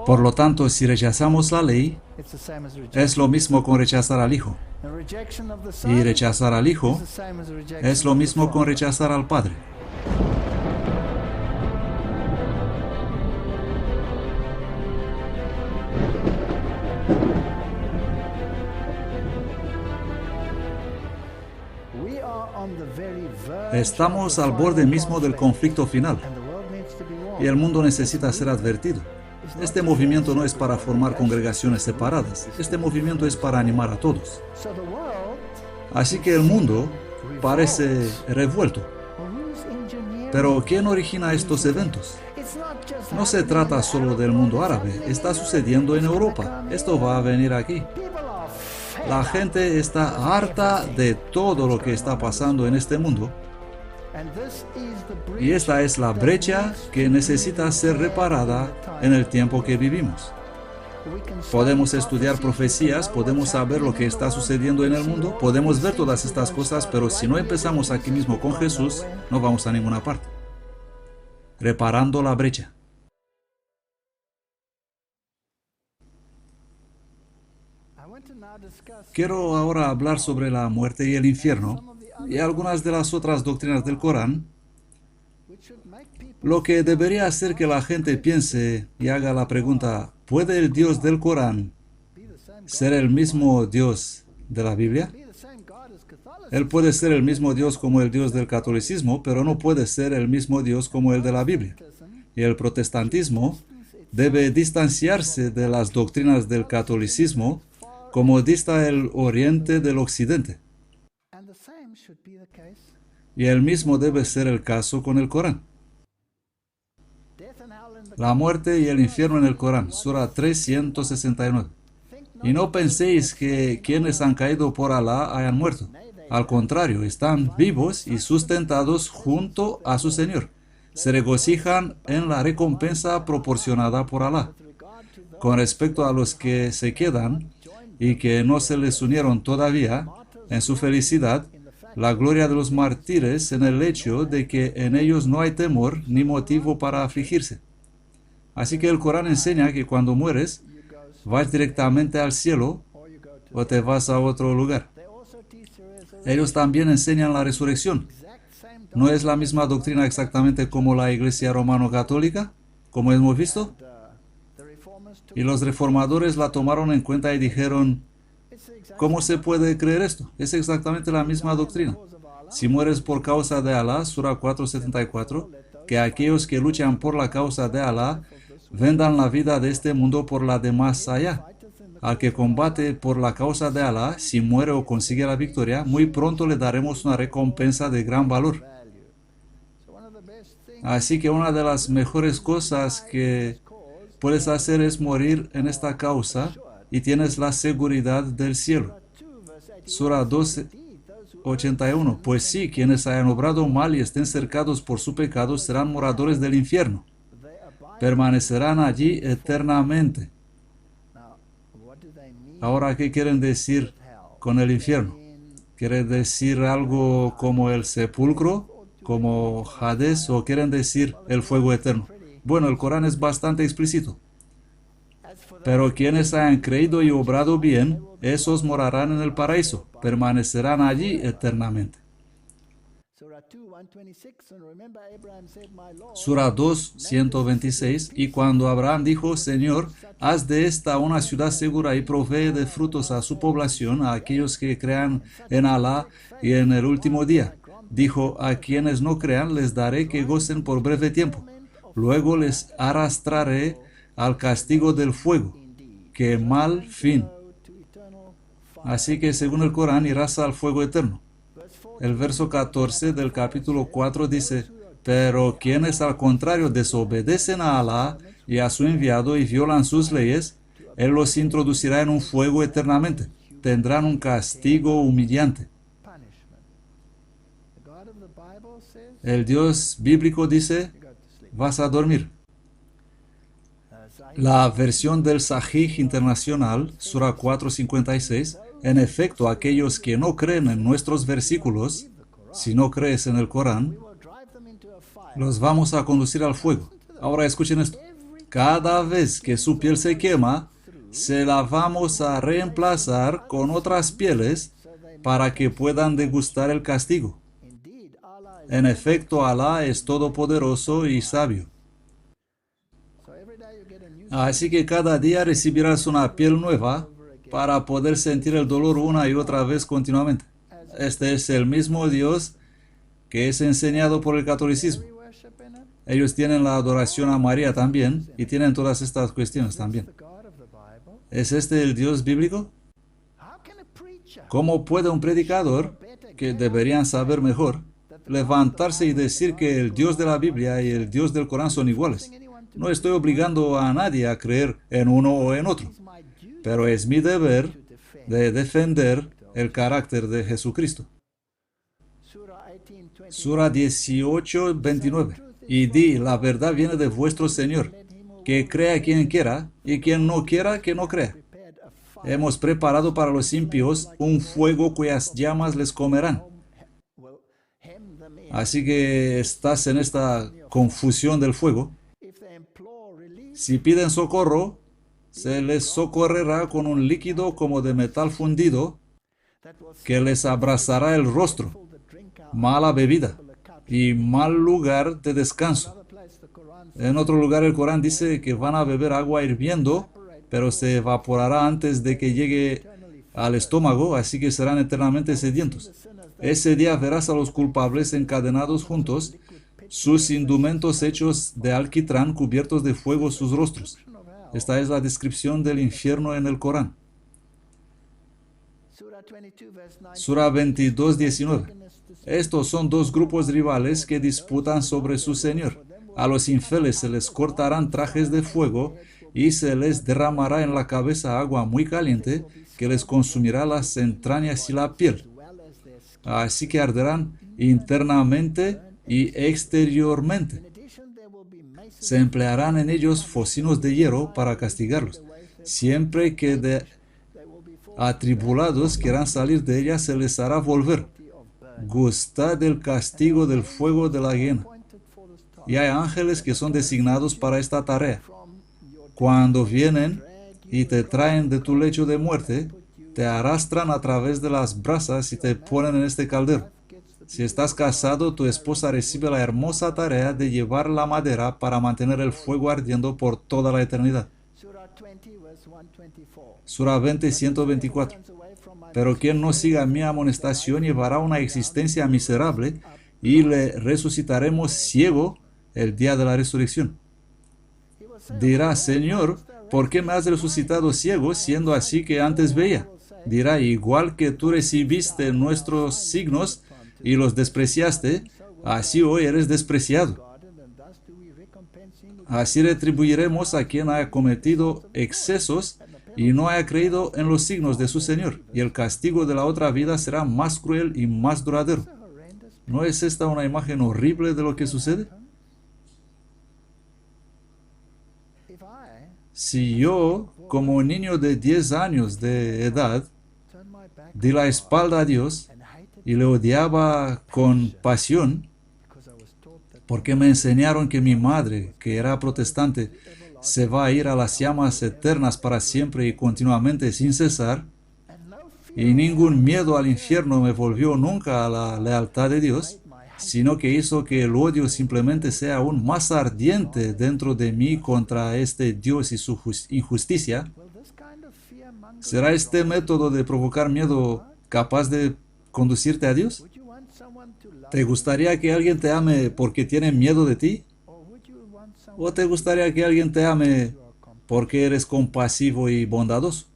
Por lo tanto, si rechazamos la ley, es lo mismo con rechazar al Hijo. Y rechazar al Hijo es lo mismo con rechazar al Padre. Estamos al borde mismo del conflicto final y el mundo necesita ser advertido. Este movimiento no es para formar congregaciones separadas, este movimiento es para animar a todos. Así que el mundo parece revuelto. Pero ¿quién origina estos eventos? No se trata solo del mundo árabe, está sucediendo en Europa. Esto va a venir aquí. La gente está harta de todo lo que está pasando en este mundo. Y esta es la brecha que necesita ser reparada en el tiempo que vivimos. Podemos estudiar profecías, podemos saber lo que está sucediendo en el mundo, podemos ver todas estas cosas, pero si no empezamos aquí mismo con Jesús, no vamos a ninguna parte. Reparando la brecha. Quiero ahora hablar sobre la muerte y el infierno y algunas de las otras doctrinas del Corán, lo que debería hacer que la gente piense y haga la pregunta: ¿puede el Dios del Corán ser el mismo Dios de la Biblia? Él puede ser el mismo Dios como el Dios del catolicismo, pero no puede ser el mismo Dios como el de la Biblia. Y el protestantismo debe distanciarse de las doctrinas del catolicismo como dista el oriente del occidente. Y el mismo debe ser el caso con el Corán. La muerte y el infierno en el Corán, Sura 369. Y no penséis que quienes han caído por Alá hayan muerto. Al contrario, están vivos y sustentados junto a su Señor. Se regocijan en la recompensa proporcionada por Alá. Con respecto a los que se quedan y que no se les unieron todavía, en su felicidad, la gloria de los mártires en el hecho de que en ellos no hay temor ni motivo para afligirse. Así que el Corán enseña que cuando mueres, vas directamente al cielo o te vas a otro lugar. Ellos también enseñan la resurrección. ¿No es la misma doctrina exactamente como la Iglesia Romano-Católica, como hemos visto? Y los reformadores la tomaron en cuenta y dijeron: ¿cómo se puede creer esto? Es exactamente la misma doctrina. Si mueres por causa de Alá, Sura 474, que aquellos que luchan por la causa de Alá vendan la vida de este mundo por la de más allá. Al que combate por la causa de Alá, si muere o consigue la victoria, muy pronto le daremos una recompensa de gran valor. Así que una de las mejores cosas que puedes hacer es morir en esta causa y tienes la seguridad del cielo. Sura 12:81. Pues sí, quienes hayan obrado mal y estén cercados por su pecado serán moradores del infierno. Permanecerán allí eternamente. Ahora, ¿qué quieren decir con el infierno? ¿Quieren decir algo como el sepulcro, como Hades, o quieren decir el fuego eterno? Bueno, el Corán es bastante explícito. Pero quienes hayan creído y obrado bien, esos morarán en el paraíso, permanecerán allí eternamente. Sura 2, 126. Y cuando Abraham dijo: Señor, haz de esta una ciudad segura y provee de frutos a su población, a aquellos que crean en Alá y en el último día, dijo: a quienes no crean les daré que gocen por breve tiempo. Luego les arrastraré al castigo del fuego. ¡Qué mal fin! Así que según el Corán irás al fuego eterno. El verso 14 del capítulo 4 dice: pero quienes al contrario desobedecen a Alá y a su enviado y violan sus leyes, Él los introducirá en un fuego eternamente. Tendrán un castigo humillante. El Dios bíblico dice: vas a dormir. La versión del Sahih Internacional, Sura 456, en efecto, aquellos que no creen en nuestros versículos, si no crees en el Corán, los vamos a conducir al fuego. Ahora escuchen esto. Cada vez que su piel se quema, se la vamos a reemplazar con otras pieles para que puedan degustar el castigo. En efecto, Alá es todopoderoso y sabio. Así que cada día recibirás una piel nueva para poder sentir el dolor una y otra vez continuamente. Este es el mismo Dios que es enseñado por el catolicismo. Ellos tienen la adoración a María también y tienen todas estas cuestiones también. ¿Es este el Dios bíblico? ¿Cómo puede un predicador, que deberían saber mejor, levantarse y decir que el Dios de la Biblia y el Dios del Corán son iguales? No estoy obligando a nadie a creer en uno o en otro, pero es mi deber de defender el carácter de Jesucristo. Sura 18, 29. Y di, la verdad viene de vuestro Señor, que crea quien quiera, y quien no quiera, que no crea. Hemos preparado para los impíos un fuego cuyas llamas les comerán. Así que estás en esta confusión del fuego. Si piden socorro, se les socorrerá con un líquido como de metal fundido que les abrasará el rostro, mala bebida y mal lugar de descanso. En otro lugar el Corán dice que van a beber agua hirviendo, pero se evaporará antes de que llegue al estómago, así que serán eternamente sedientos. Ese día verás a los culpables encadenados juntos, sus indumentos hechos de alquitrán cubiertos de fuego sus rostros. Esta es la descripción del infierno en el Corán. Sura 22, 19. Estos son dos grupos rivales que disputan sobre su Señor. A los infieles se les cortarán trajes de fuego y se les derramará en la cabeza agua muy caliente que les consumirá las entrañas y la piel. Así que arderán internamente y exteriormente. Se emplearán en ellos focinos de hierro para castigarlos. Siempre que de atribulados quieran salir de ella, se les hará volver. Gustad el castigo del fuego de la hiena. Y hay ángeles que son designados para esta tarea. Cuando vienen y te traen de tu lecho de muerte, te arrastran a través de las brasas y te ponen en este caldero. Si estás casado, tu esposa recibe la hermosa tarea de llevar la madera para mantener el fuego ardiendo por toda la eternidad. Sura 20, 124. Pero quien no siga mi amonestación llevará una existencia miserable y le resucitaremos ciego el día de la resurrección. Dirá, Señor, ¿por qué me has resucitado ciego siendo así que antes veía? Dirá, igual que tú recibiste nuestros signos y los despreciaste, así hoy eres despreciado. Así retribuiremos a quien haya cometido excesos y no haya creído en los signos de su Señor, y el castigo de la otra vida será más cruel y más duradero. ¿No es esta una imagen horrible de lo que sucede? Si yo, como un niño de 10 años de edad, di la espalda a Dios y le odiaba con pasión, porque me enseñaron que mi madre, que era protestante, se va a ir a las llamas eternas para siempre y continuamente sin cesar, y ningún miedo al infierno me volvió nunca a la lealtad de Dios, sino que hizo que el odio simplemente sea aún más ardiente dentro de mí contra este Dios y su injusticia. ¿Será este método de provocar miedo capaz de conducirte a Dios? ¿Te gustaría que alguien te ame porque tiene miedo de ti? ¿O te gustaría que alguien te ame porque eres compasivo y bondadoso?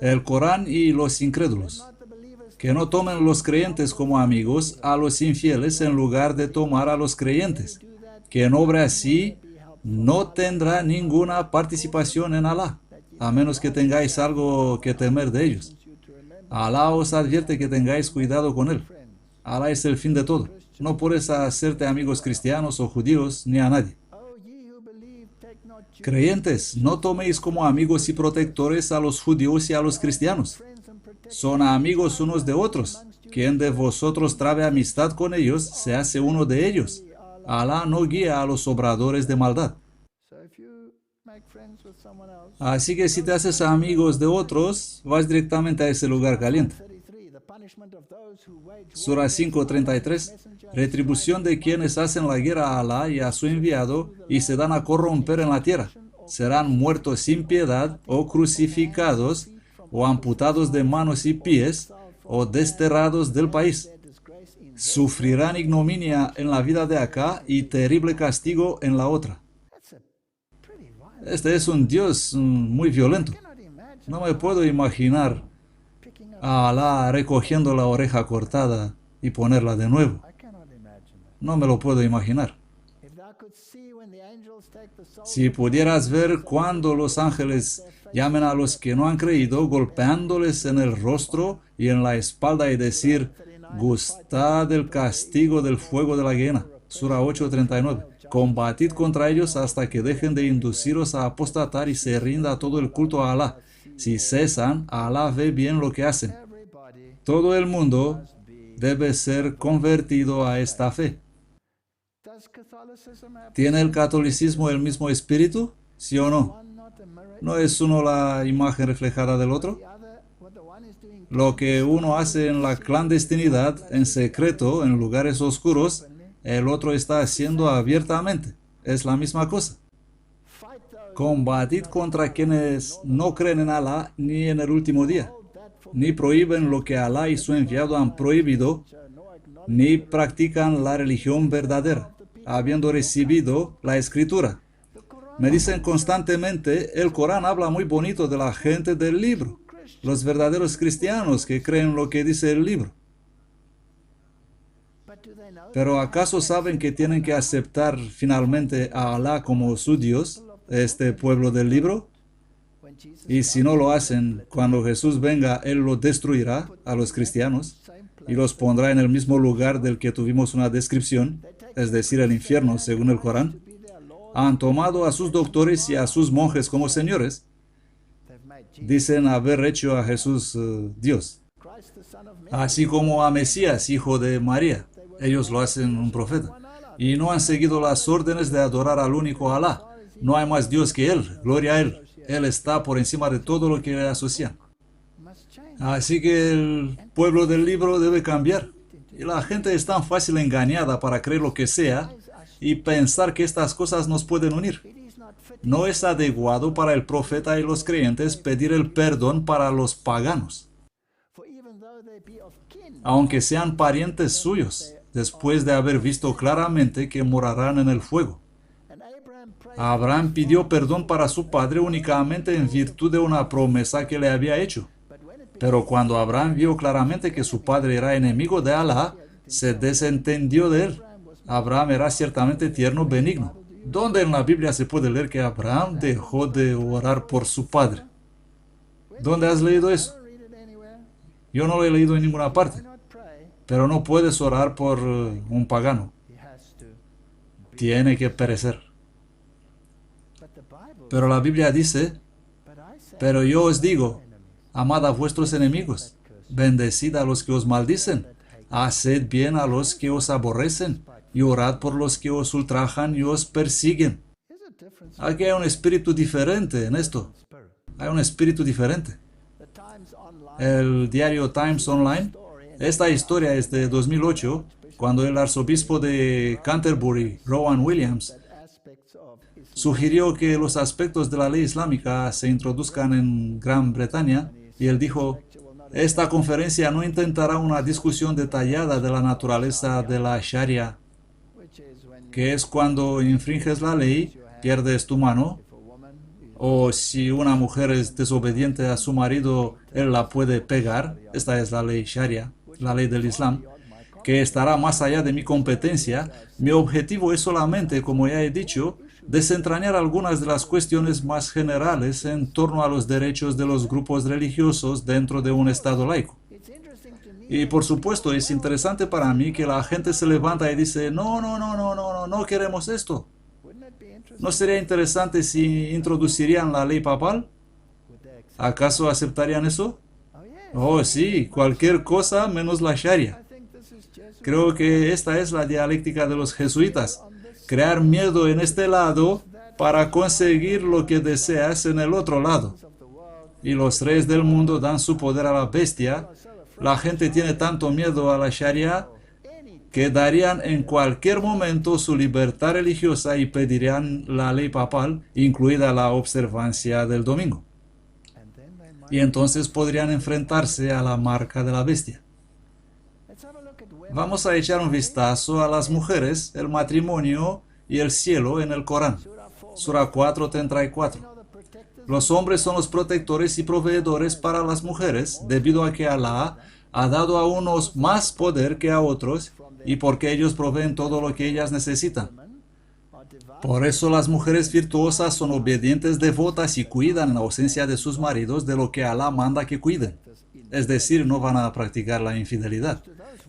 El Corán y los incrédulos. Que no tomen los creyentes como amigos a los infieles en lugar de tomar a los creyentes. Quien obra así no tendrá ninguna participación en Alá, a menos que tengáis algo que temer de ellos. Alá os advierte que tengáis cuidado con él. Alá es el fin de todo. No puedes hacerte amigos cristianos o judíos ni a nadie. Creyentes, no toméis como amigos y protectores a los judíos y a los cristianos. Son amigos unos de otros. Quien de vosotros trabe amistad con ellos, se hace uno de ellos. Alá no guía a los obradores de maldad. Así que si te haces amigos de otros, vas directamente a ese lugar caliente. Sura 5:33. Retribución de quienes hacen la guerra a Alá y a su enviado y se dan a corromper en la tierra. Serán muertos sin piedad, o crucificados, o amputados de manos y pies, o desterrados del país. Sufrirán ignominia en la vida de acá y terrible castigo en la otra. Este es un Dios muy violento. No me puedo imaginar a Alá recogiendo la oreja cortada y ponerla de nuevo. No me lo puedo imaginar. Si pudieras ver cuando los ángeles llamen a los que no han creído, golpeándoles en el rostro y en la espalda y decir, gustad el castigo del fuego de la hiena. Sura 8:39. Combatid contra ellos hasta que dejen de induciros a apostatar y se rinda todo el culto a Alá. Si cesan, Alá ve bien lo que hacen. Todo el mundo debe ser convertido a esta fe. ¿Tiene el catolicismo el mismo espíritu? ¿Sí o no? ¿No es uno la imagen reflejada del otro? Lo que uno hace en la clandestinidad, en secreto, en lugares oscuros, el otro está haciendo abiertamente. Es la misma cosa. Combatid contra quienes no creen en Alá ni en el último día, ni prohíben lo que Alá y su enviado han prohibido, ni practican la religión verdadera, habiendo recibido la Escritura. Me dicen constantemente, el Corán habla muy bonito de la gente del libro, los verdaderos cristianos que creen lo que dice el libro. Pero ¿acaso saben que tienen que aceptar finalmente a Alá como su Dios, este pueblo del libro? Y si no lo hacen, cuando Jesús venga, Él lo destruirá a los cristianos y los pondrá en el mismo lugar del que tuvimos una descripción, es decir, el infierno, según el Corán. Han tomado a sus doctores y a sus monjes como señores. Dicen haber hecho a Jesús Dios, así como a Mesías, hijo de María. Ellos lo hacen un profeta. Y no han seguido las órdenes de adorar al único Alá. No hay más Dios que Él. Gloria a Él. Él está por encima de todo lo que le asocian. Así que el pueblo del libro debe cambiar. Y la gente es tan fácil engañada para creer lo que sea y pensar que estas cosas nos pueden unir. No es adecuado para el profeta y los creyentes pedir el perdón para los paganos, aunque sean parientes suyos, después de haber visto claramente que morarán en el fuego. Abraham pidió perdón para su padre únicamente en virtud de una promesa que le había hecho. Pero cuando Abraham vio claramente que su padre era enemigo de Alá, se desentendió de él. Abraham era ciertamente tierno, benigno. ¿Dónde en la Biblia se puede leer que Abraham dejó de orar por su padre? ¿Dónde has leído eso? Yo no lo he leído en ninguna parte. Pero no puedes orar por un pagano. Tiene que perecer. Pero la Biblia dice, pero yo os digo, amad a vuestros enemigos, bendecid a los que os maldicen, haced bien a los que os aborrecen, y orad por los que os ultrajan y os persiguen. Aquí hay un espíritu diferente en esto. Hay un espíritu diferente. El diario Times Online, esta historia es de 2008, cuando el arzobispo de Canterbury, Rowan Williams, sugirió que los aspectos de la ley islámica se introduzcan en Gran Bretaña, y él dijo, esta conferencia no intentará una discusión detallada de la naturaleza de la Sharia, que es cuando infringes la ley, pierdes tu mano, o si una mujer es desobediente a su marido, él la puede pegar. Esta es la ley Sharia, la ley del Islam, que estará más allá de mi competencia. Mi objetivo es solamente, como ya he dicho, desentrañar algunas de las cuestiones más generales en torno a los derechos de los grupos religiosos dentro de un Estado laico. Y por supuesto es interesante para mí que la gente se levanta y dice, no queremos esto. ¿No sería interesante si introducirían la ley papal? ¿Acaso aceptarían eso? Oh, sí, cualquier cosa menos la Sharia. Creo que esta es la dialéctica de los jesuitas. crear miedo en este lado para conseguir lo que deseas en el otro lado. Y los reyes del mundo dan su poder a la bestia. La gente tiene tanto miedo a la Sharia que darían en cualquier momento su libertad religiosa y pedirían la ley papal, incluida la observancia del domingo. Y entonces podrían enfrentarse a la marca de la bestia. Vamos a echar un vistazo a las mujeres, el matrimonio y el cielo en el Corán. Sura 4:34. Los hombres son los protectores y proveedores para las mujeres, debido a que Alá ha dado a unos más poder que a otros y porque ellos proveen todo lo que ellas necesitan. Por eso las mujeres virtuosas son obedientes, devotas y cuidan en ausencia de sus maridos de lo que Alá manda que cuiden. Es decir, no van a practicar la infidelidad.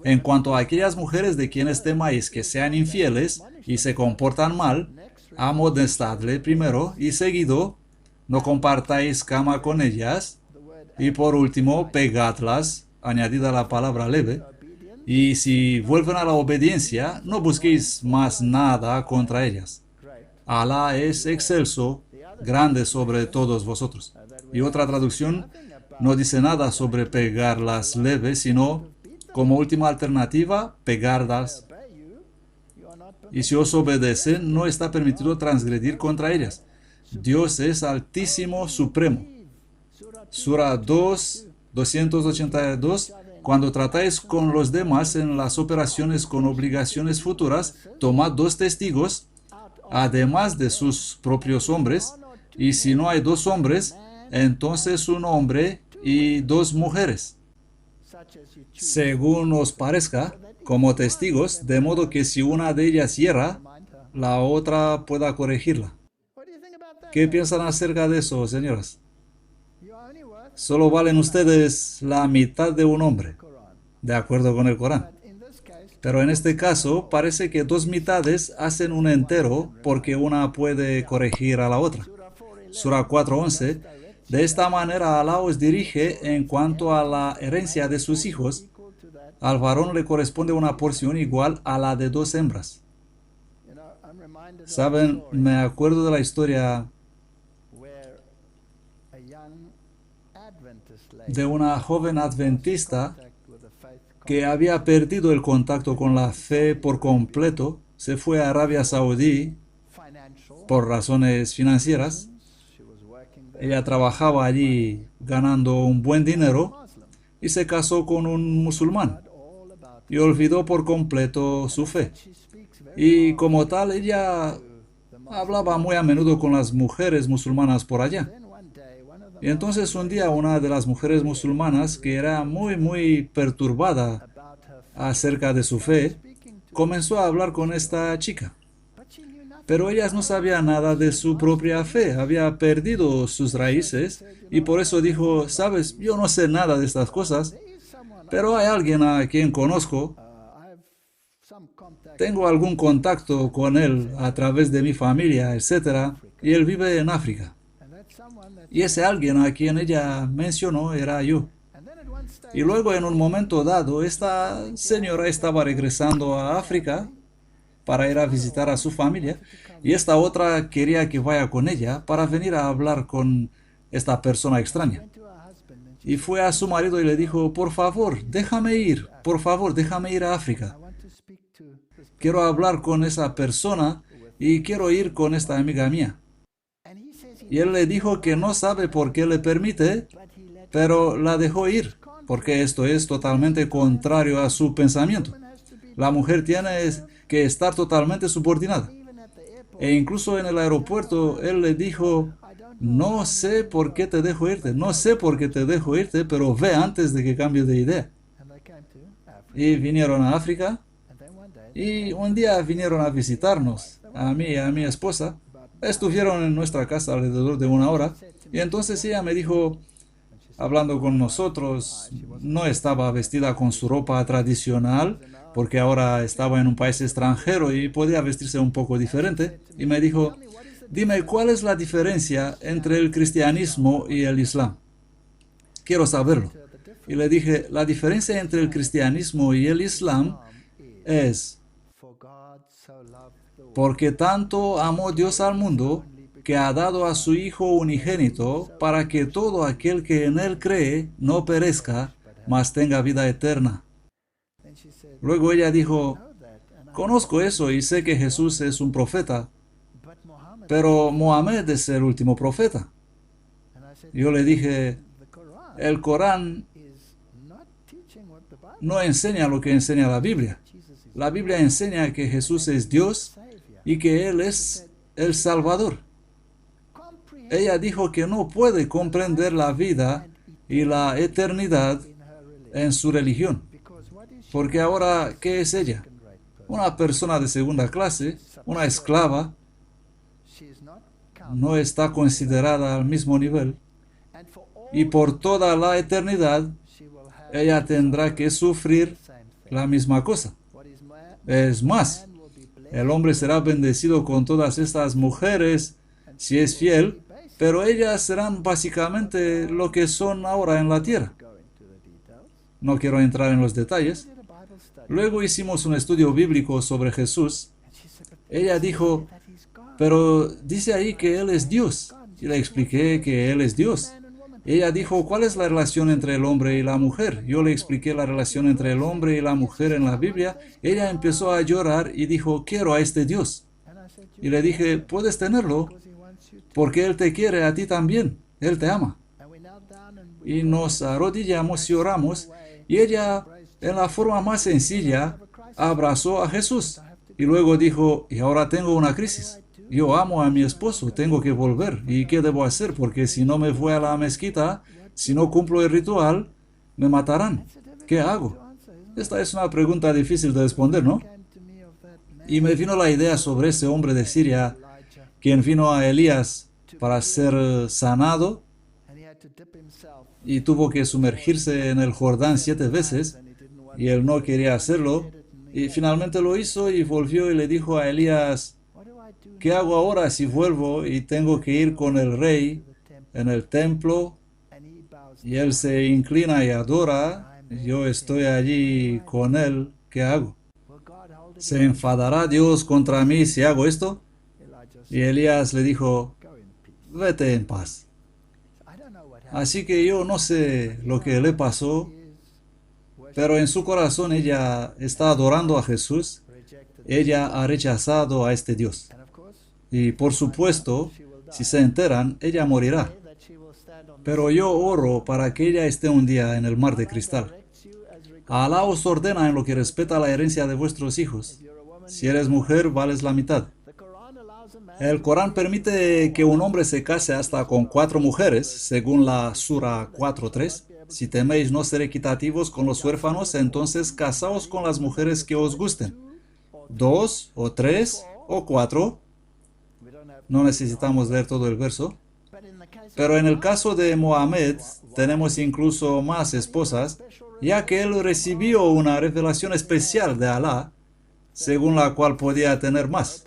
En cuanto a aquellas mujeres de quienes temáis que sean infieles y se comportan mal, amonestadle primero y seguido, no compartáis cama con ellas, y por último, pegadlas, añadida la palabra leve, y si vuelven a la obediencia, no busquéis más nada contra ellas. Alá es excelso, grande sobre todos vosotros. Y otra traducción no dice nada sobre pegarlas leves, sino, como última alternativa, pegarlas. Y si os obedecen, no está permitido transgredir contra ellas. Dios es altísimo, supremo. Sura 282. Cuando tratáis con los demás en las operaciones con obligaciones futuras, tomad 2 testigos, además de sus propios hombres, y si no hay 2 hombres, entonces un hombre y 2 mujeres, según os parezca, como testigos, de modo que si una de ellas hierra, la otra pueda corregirla. ¿Qué piensan acerca de eso, señoras? Solo valen ustedes la mitad de un hombre, de acuerdo con el Corán. Pero en este caso, parece que 2 mitades hacen un entero porque una puede corregir a la otra. Sura 4:11. De esta manera Alá os dirige en cuanto a la herencia de sus hijos. Al varón le corresponde una porción igual a la de 2 hembras. Saben, me acuerdo de la historia de una joven adventista que había perdido el contacto con la fe por completo. Se fue a Arabia Saudí por razones financieras. Ella trabajaba allí ganando un buen dinero y se casó con un musulmán y olvidó por completo su fe. Y como tal, ella hablaba muy a menudo con las mujeres musulmanas por allá. Y entonces un día una de las mujeres musulmanas, que era muy perturbada acerca de su fe, comenzó a hablar con esta chica. Pero ella no sabía nada de su propia fe, había perdido sus raíces y por eso dijo, sabes, yo no sé nada de estas cosas, pero hay alguien a quien conozco, tengo algún contacto con él a través de mi familia, etc., y él vive en África. Y ese alguien a quien ella mencionó era yo. Y luego en un momento dado, esta señora estaba regresando a África para ir a visitar a su familia, y esta otra quería que vaya con ella para venir a hablar con esta persona extraña. Y fue a su marido y le dijo, por favor, déjame ir a África. Quiero hablar con esa persona y quiero ir con esta amiga mía. Y él le dijo que no sabe por qué le permite, pero la dejó ir, porque esto es totalmente contrario a su pensamiento. La mujer tiene que estar totalmente subordinada. E incluso en el aeropuerto, él le dijo, no sé por qué te dejo irte, pero ve antes de que cambie de idea. Y vinieron a África, y un día vinieron a visitarnos, a mí y a mi esposa. Estuvieron en nuestra casa alrededor de 1 hora, y entonces ella me dijo, hablando con nosotros, no estaba vestida con su ropa tradicional, porque ahora estaba en un país extranjero y podía vestirse un poco diferente, y me dijo, dime, ¿cuál es la diferencia entre el cristianismo y el islam? Quiero saberlo. Y le dije, la diferencia entre el cristianismo y el islam es Porque tanto amó Dios al mundo, que ha dado a su Hijo unigénito, para que todo aquel que en Él cree no perezca, mas tenga vida eterna. Luego ella dijo, conozco eso y sé que Jesús es un profeta, pero Mohamed es el último profeta. Yo le dije, el Corán no enseña lo que enseña la Biblia. La Biblia enseña que Jesús es Dios y que Él es el Salvador. Ella dijo que no puede comprender la vida y la eternidad en su religión. Porque ahora, ¿qué es ella? Una persona de segunda clase, una esclava, no está considerada al mismo nivel. Y por toda la eternidad, ella tendrá que sufrir la misma cosa. Es más, el hombre será bendecido con todas estas mujeres si es fiel, pero ellas serán básicamente lo que son ahora en la tierra. No quiero entrar en los detalles. Luego hicimos un estudio bíblico sobre Jesús. Ella dijo, pero dice ahí que Él es Dios. Y le expliqué que Él es Dios. Ella dijo, ¿cuál es la relación entre el hombre y la mujer? Yo le expliqué la relación entre el hombre y la mujer en la Biblia. Ella empezó a llorar y dijo, quiero a este Dios. Y le dije, puedes tenerlo, porque Él te quiere a ti también. Él te ama. Y nos arrodillamos y oramos, y ella, en la forma más sencilla, abrazó a Jesús. Y luego dijo, y ahora tengo una crisis. Yo amo a mi esposo, tengo que volver. ¿Y qué debo hacer? Porque si no me voy a la mezquita, si no cumplo el ritual, me matarán. ¿Qué hago? Esta es una pregunta difícil de responder, ¿no? Y me vino la idea sobre ese hombre de Siria, quien vino a Elías para ser sanado y tuvo que sumergirse en el Jordán 7 veces, y él no quería hacerlo, y finalmente lo hizo y volvió y le dijo a Elías, ¿qué hago ahora si vuelvo y tengo que ir con el rey en el templo? Y él se inclina y adora, yo estoy allí con él, ¿qué hago? ¿Se enfadará Dios contra mí si hago esto? Y Elías le dijo, vete en paz. Así que yo no sé lo que le pasó, pero en su corazón ella está adorando a Jesús. Ella ha rechazado a este Dios. Y por supuesto, si se enteran, ella morirá. Pero yo oro para que ella esté un día en el mar de cristal. Alá os ordena en lo que respecta a la herencia de vuestros hijos. Si eres mujer, vales la mitad. El Corán permite que un hombre se case hasta con 4 mujeres, según la Sura 4.3. Si teméis no ser equitativos con los huérfanos, entonces casaos con las mujeres que os gusten. 2 o 3 o 4. No necesitamos leer todo el verso. Pero en el caso de Mohamed, tenemos incluso más esposas, ya que él recibió una revelación especial de Alá, según la cual podía tener más.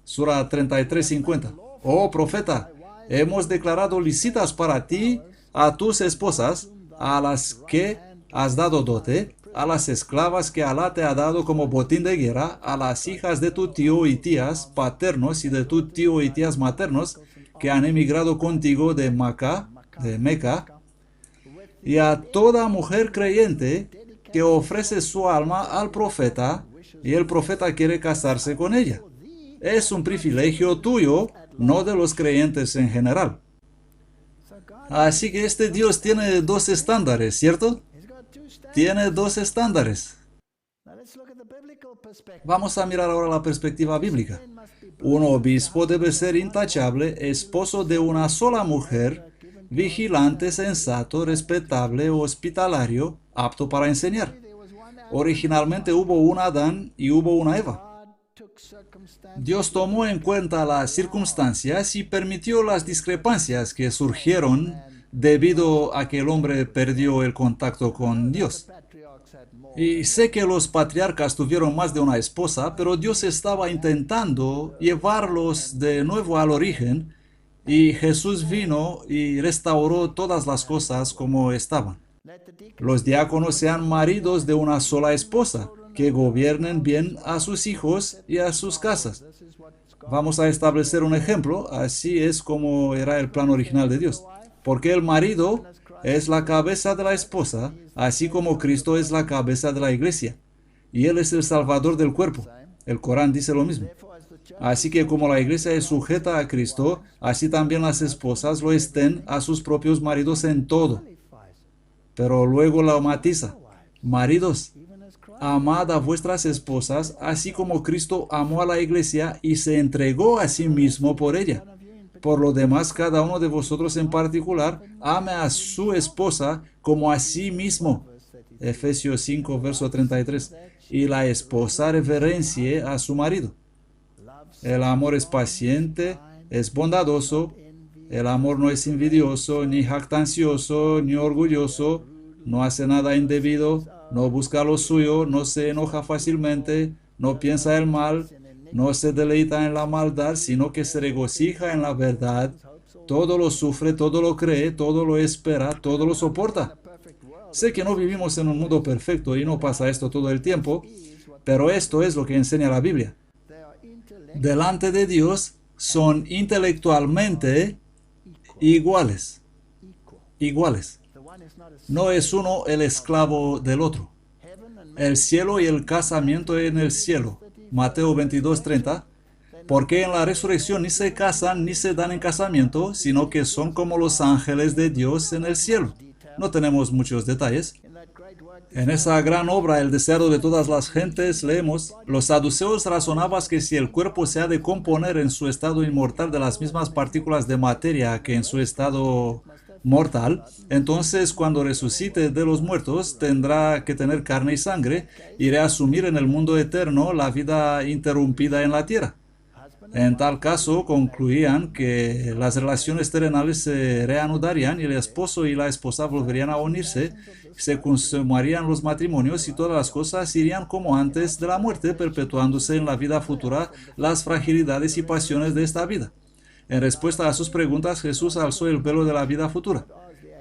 Sura 33:50. Oh profeta, hemos declarado lícitas para ti a tus esposas, a las que has dado dote, a las esclavas que Alá te ha dado como botín de guerra, a las hijas de tu tío y tías paternos y de tu tío y tías maternos que han emigrado contigo de Meca, y a toda mujer creyente que ofrece su alma al profeta y el profeta quiere casarse con ella. Es un privilegio tuyo, no de los creyentes en general. Así que este Dios tiene 2 estándares, ¿cierto? Tiene 2 estándares. Vamos a mirar ahora la perspectiva bíblica. Un obispo debe ser intachable, esposo de una sola mujer, vigilante, sensato, respetable, hospitalario, apto para enseñar. Originalmente hubo un Adán y hubo una Eva. Dios tomó en cuenta las circunstancias y permitió las discrepancias que surgieron debido a que el hombre perdió el contacto con Dios. Y sé que los patriarcas tuvieron más de una esposa, pero Dios estaba intentando llevarlos de nuevo al origen, y Jesús vino y restauró todas las cosas como estaban. Los diáconos sean maridos de una sola esposa, que gobiernen bien a sus hijos y a sus casas. Vamos a establecer un ejemplo, así es como era el plan original de Dios. Porque el marido es la cabeza de la esposa, así como Cristo es la cabeza de la iglesia. Y Él es el salvador del cuerpo. El Corán dice lo mismo. Así que como la iglesia es sujeta a Cristo, así también las esposas lo estén a sus propios maridos en todo. Pero luego la matiza. Maridos, amad a vuestras esposas, así como Cristo amó a la iglesia y se entregó a sí mismo por ella. Por lo demás, cada uno de vosotros en particular, ame a su esposa como a sí mismo. Efesios 5, verso 33. Y la esposa reverencie a su marido. El amor es paciente, es bondadoso. El amor no es envidioso, ni jactancioso, ni orgulloso. No hace nada indebido, no busca lo suyo, no se enoja fácilmente, no piensa el mal, no se deleita en la maldad, sino que se regocija en la verdad. Todo lo sufre, todo lo cree, todo lo espera, todo lo soporta. Sé que no vivimos en un mundo perfecto y no pasa esto todo el tiempo, pero esto es lo que enseña la Biblia. Delante de Dios son intelectualmente iguales. Iguales. No es uno el esclavo del otro. El cielo y el casamiento en el cielo. Mateo 22:30. Porque en la resurrección ni se casan ni se dan en casamiento, sino que son como los ángeles de Dios en el cielo. No tenemos muchos detalles. En esa gran obra, El deseado de todas las gentes, leemos, los saduceos razonaban que si el cuerpo se ha de componer en su estado inmortal de las mismas partículas de materia que en su estado mortal, entonces cuando resucite de los muertos tendrá que tener carne y sangre y reasumir en el mundo eterno la vida interrumpida en la tierra. En tal caso, concluían que las relaciones terrenales se reanudarían y el esposo y la esposa volverían a unirse, se consumarían los matrimonios y todas las cosas irían como antes de la muerte, perpetuándose en la vida futura las fragilidades y pasiones de esta vida. En respuesta a sus preguntas, Jesús alzó el velo de la vida futura.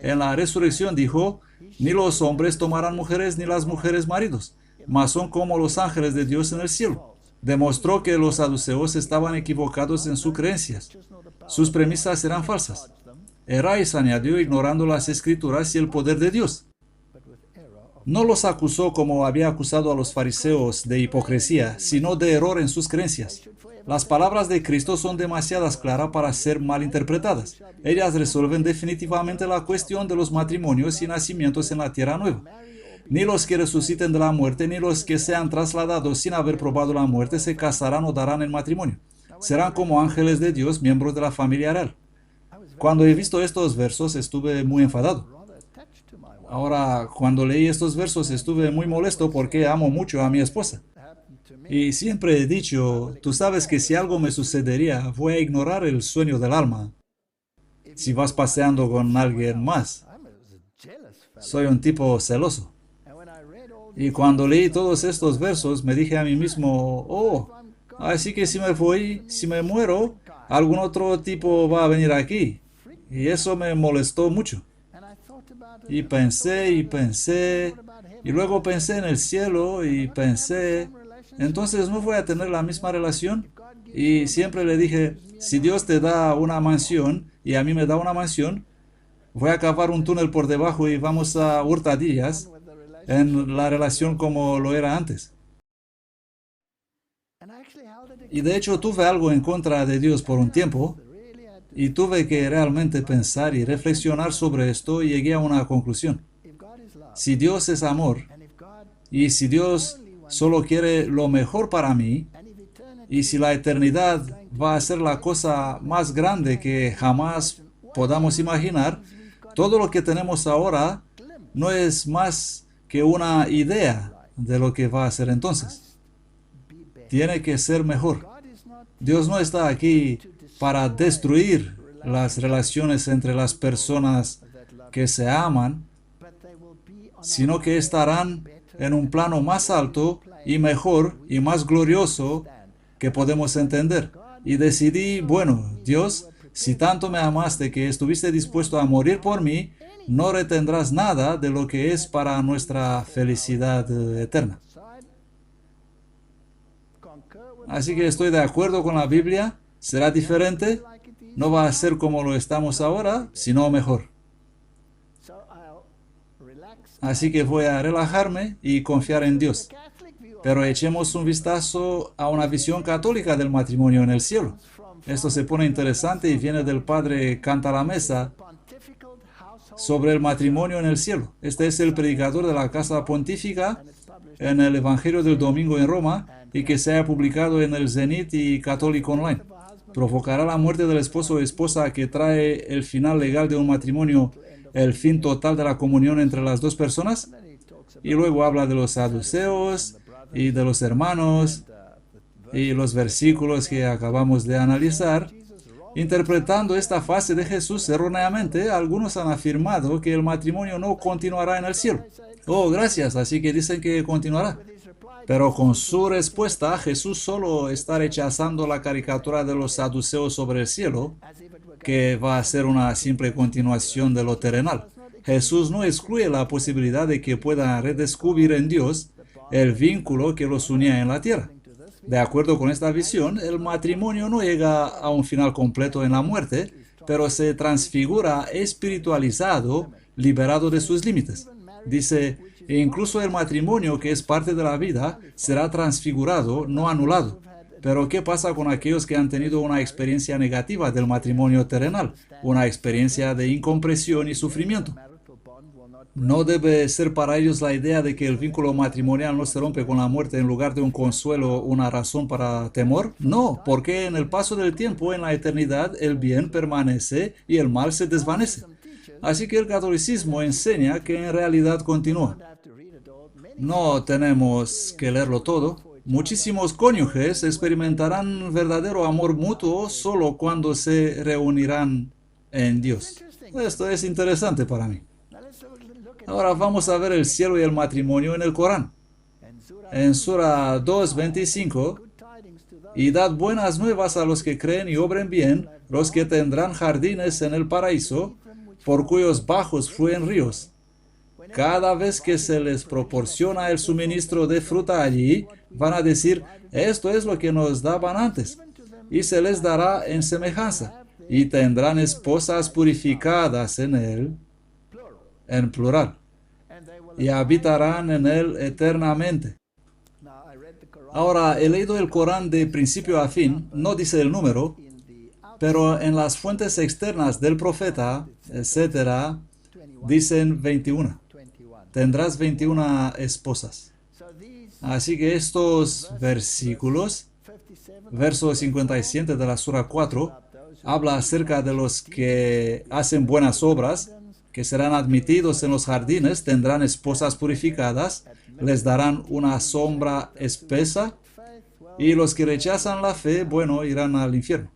En la resurrección dijo, ni los hombres tomarán mujeres ni las mujeres maridos, mas son como los ángeles de Dios en el cielo. Demostró que los saduceos estaban equivocados en sus creencias. Sus premisas eran falsas. Erráis, añadió, ignorando las escrituras y el poder de Dios. No los acusó como había acusado a los fariseos de hipocresía, sino de error en sus creencias. Las palabras de Cristo son demasiadas claras para ser mal interpretadas. Ellas resuelven definitivamente la cuestión de los matrimonios y nacimientos en la tierra nueva. Ni los que resuciten de la muerte, ni los que sean trasladados sin haber probado la muerte, se casarán o darán en matrimonio. Serán como ángeles de Dios, miembros de la familia real. Cuando he visto estos versos, estuve muy enfadado. Ahora, cuando leí estos versos, estuve muy molesto porque amo mucho a mi esposa. Y siempre he dicho, tú sabes que si algo me sucedería, voy a ignorar el sueño del alma. Si vas paseando con alguien más, soy un tipo celoso. Y cuando leí todos estos versos, me dije a mí mismo, oh, así que si me voy, si me muero, algún otro tipo va a venir aquí. Y eso me molestó mucho. Y pensé, y luego pensé en el cielo, y pensé, entonces no voy a tener la misma relación. Y siempre le dije, si Dios te da una mansión, y a mí me da una mansión, voy a cavar un túnel por debajo y vamos a hurtadillas en la relación como lo era antes. Y de hecho tuve algo en contra de Dios por un tiempo y tuve que realmente pensar y reflexionar sobre esto y llegué a una conclusión. Si Dios es amor y si Dios solo quiere lo mejor para mí y si la eternidad va a ser la cosa más grande que jamás podamos imaginar, todo lo que tenemos ahora no es más que una idea de lo que va a ser entonces. Tiene que ser mejor. Dios no está aquí para destruir las relaciones entre las personas que se aman, sino que estarán en un plano más alto y mejor y más glorioso que podemos entender. Y decidí, bueno, Dios, si tanto me amaste que estuviste dispuesto a morir por mí, no retendrás nada de lo que es para nuestra felicidad eterna. Así que estoy de acuerdo con la Biblia. ¿Será diferente? No va a ser como lo estamos ahora, sino mejor. Así que voy a relajarme y confiar en Dios. Pero echemos un vistazo a una visión católica del matrimonio en el cielo. Esto se pone interesante y viene del padre Cantalamessa sobre el matrimonio en el cielo. Este es el predicador de la Casa Pontífica en el Evangelio del Domingo en Roma y que se ha publicado en el Zenit y Católico Online. ¿Provocará la muerte del esposo o esposa que trae el final legal de un matrimonio el fin total de la comunión entre las dos personas? Y luego habla de los saduceos y de los hermanos y los versículos que acabamos de analizar. Interpretando esta fase de Jesús erróneamente, algunos han afirmado que el matrimonio no continuará en el cielo. Oh, gracias, así que dicen que continuará. Pero con su respuesta, Jesús solo está rechazando la caricatura de los saduceos sobre el cielo, que va a ser una simple continuación de lo terrenal. Jesús no excluye la posibilidad de que puedan redescubrir en Dios el vínculo que los unía en la tierra. De acuerdo con esta visión, el matrimonio no llega a un final completo en la muerte, pero se transfigura espiritualizado, liberado de sus límites. Dice, incluso el matrimonio, que es parte de la vida, será transfigurado, no anulado. Pero ¿qué pasa con aquellos que han tenido una experiencia negativa del matrimonio terrenal? Una experiencia de incompresión y sufrimiento. ¿No debe ser para ellos la idea de que el vínculo matrimonial no se rompe con la muerte en lugar de un consuelo, una razón para temor? No, porque en el paso del tiempo, en la eternidad, el bien permanece y el mal se desvanece. Así que el catolicismo enseña que en realidad continúa. No tenemos que leerlo todo. Muchísimos cónyuges experimentarán verdadero amor mutuo solo cuando se reunirán en Dios. Esto es interesante para mí. Ahora vamos a ver el cielo y el matrimonio en el Corán. En Sura 2:25, y dad buenas nuevas a los que creen y obren bien, los que tendrán jardines en el paraíso, por cuyos bajos fluyen ríos. Cada vez que se les proporciona el suministro de fruta allí, van a decir, esto es lo que nos daban antes, y se les dará en semejanza, y tendrán esposas purificadas en él, en plural, y habitarán en él eternamente. Ahora, he leído el Corán de principio a fin, no dice el número, pero en las fuentes externas del profeta, etc., dicen 21. Tendrás 21 esposas. Así que estos versículos, verso 57 de la Sura 4, habla acerca de los que hacen buenas obras, que serán admitidos en los jardines, tendrán esposas purificadas, les darán una sombra espesa, y los que rechazan la fe, bueno, irán al infierno.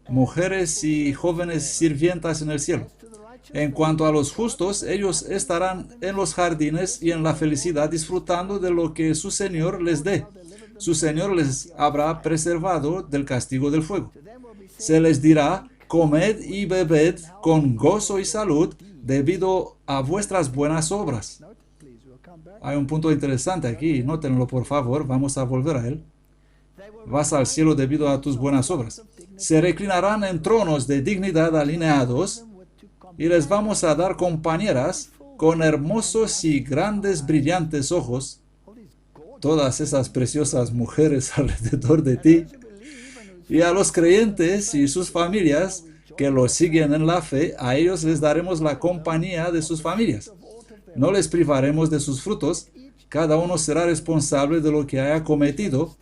Mujeres y jóvenes sirvientas en el cielo. En cuanto a los justos, ellos estarán en los jardines y en la felicidad disfrutando de lo que su Señor les dé. Su Señor les habrá preservado del castigo del fuego. Se les dirá, comed y bebed con gozo y salud debido a vuestras buenas obras. Hay un punto interesante aquí, nótenlo por favor, vamos a volver a él. Vas al cielo debido a tus buenas obras. Se reclinarán en tronos de dignidad alineados y les vamos a dar compañeras con hermosos y grandes brillantes ojos. Todas esas preciosas mujeres alrededor de ti. Y a los creyentes y sus familias que los siguen en la fe, a ellos les daremos la compañía de sus familias. No les privaremos de sus frutos, cada uno será responsable de lo que haya cometido,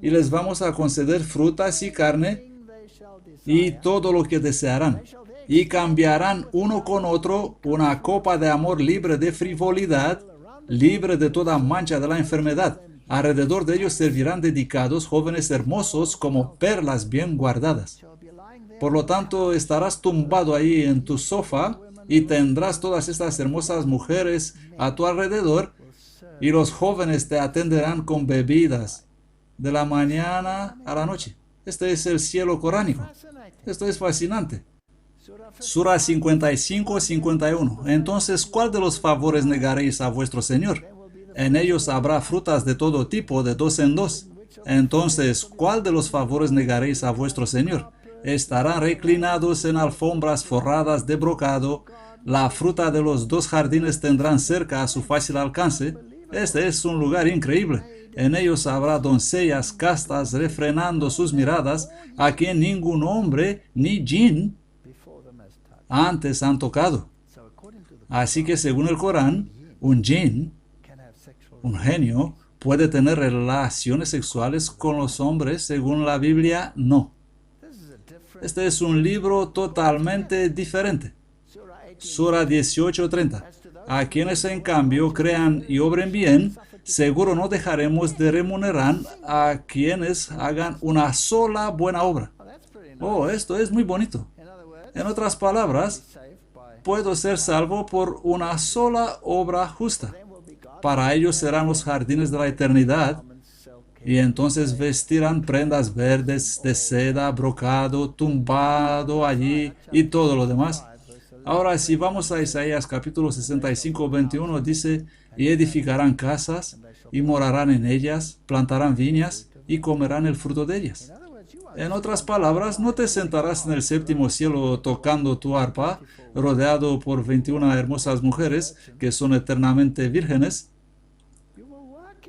y les vamos a conceder frutas y carne y todo lo que desearán. Y cambiarán uno con otro una copa de amor libre de frivolidad, libre de toda mancha de la enfermedad. Alrededor de ellos servirán dedicados jóvenes hermosos como perlas bien guardadas. Por lo tanto, estarás tumbado ahí en tu sofá y tendrás todas estas hermosas mujeres a tu alrededor y los jóvenes te atenderán con bebidas de la mañana a la noche. Este es el cielo coránico. Esto es fascinante. Sura 55-51. Entonces, ¿cuál de los favores negaréis a vuestro Señor? En ellos habrá frutas de todo tipo, de dos en dos. Entonces, ¿cuál de los favores negaréis a vuestro Señor? Estarán reclinados en alfombras forradas de brocado, la fruta de los dos jardines tendrán cerca a su fácil alcance. Este es un lugar increíble. En ellos habrá doncellas castas refrenando sus miradas, a quien ningún hombre ni jinn antes han tocado. Así que según el Corán, un jinn, un genio, puede tener relaciones sexuales con los hombres. Según la Biblia, no. Este es un libro totalmente diferente. Sura 18:30. A quienes en cambio crean y obren bien, seguro no dejaremos de remunerar a quienes hagan una sola buena obra. Oh, esto es muy bonito. En otras palabras, puedo ser salvo por una sola obra justa. Para ellos serán los jardines de la eternidad, y entonces vestirán prendas verdes de seda, brocado, tumbado allí y todo lo demás. Ahora, si vamos a Isaías capítulo 65, 21, dice, y edificarán casas, y morarán en ellas, plantarán viñas, y comerán el fruto de ellas. En otras palabras, no te sentarás en el séptimo cielo tocando tu arpa, rodeado por 21 hermosas mujeres que son eternamente vírgenes.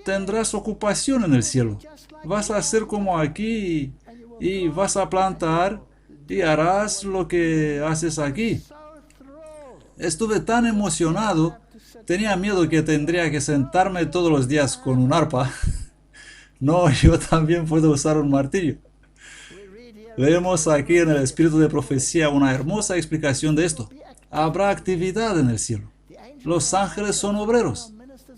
Tendrás ocupación en el cielo. Vas a hacer como aquí y vas a plantar y harás lo que haces aquí. Estuve tan emocionado, tenía miedo que tendría que sentarme todos los días con un arpa. No, yo también puedo usar un martillo. Vemos aquí en el espíritu de profecía una hermosa explicación de esto. Habrá actividad en el cielo. Los ángeles son obreros.